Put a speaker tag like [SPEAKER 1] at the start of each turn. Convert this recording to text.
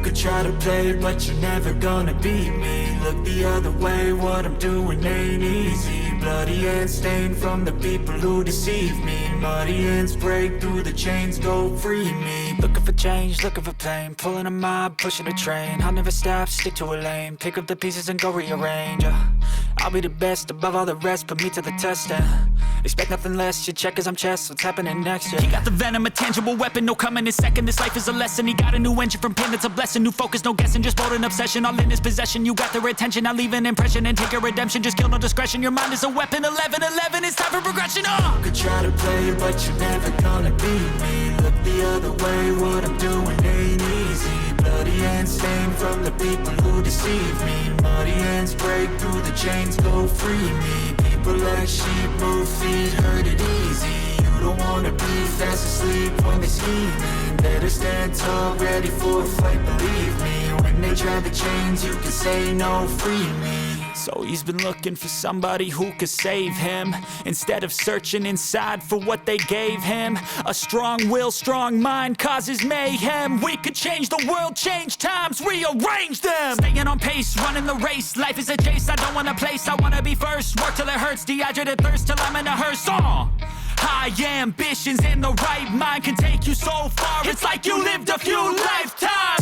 [SPEAKER 1] could try to play, but you're never gonna beat me. Look the other way, what I'm doing ain't easy. Bloody hands stained from the people who deceive me. Muddy hands break through the chains, go free me. Looking for change, looking for pain, pulling a mob, pushing a train. I'll never stop, stick to a lane, pick up the pieces and go rearrange. I'll be the best above all the rest, put me to the test and expect nothing less. You check as I'm chess, what's happening next? Yeah. He got the venom, a tangible weapon, no coming in second. This life is a lesson. He got a new engine from pain, it's a blessing. New focus, no guessing, just bold and obsession. All in his possession, you got their attention. I leave an impression and take a redemption. Just kill, no discretion. Your mind is a weapon. 11-11, it's time for progression. Could try to play, but you're never gonna beat me. Look the other way, what I'm doing ain't easy. Bloody hands stained from the people who deceive me. Muddy hands break through the chains, go free me. People like sheep move feet, hurt it easy. You don't wanna be fast asleep when they scheming. Better stand tall, ready for a fight, believe me. When they try the chains, you can say no, free me. So he's been looking for somebody who could save him, instead of searching inside for what they gave him. A strong will, strong mind causes mayhem. We could change the world, change times, rearrange them. Staying on pace, running the race. Life is a chase, I don't want a place, I wanna be first. Work till it hurts, dehydrated thirst till I'm in a hearse. High ambitions in the right mind can take you so far. It's like you lived a few lifetimes.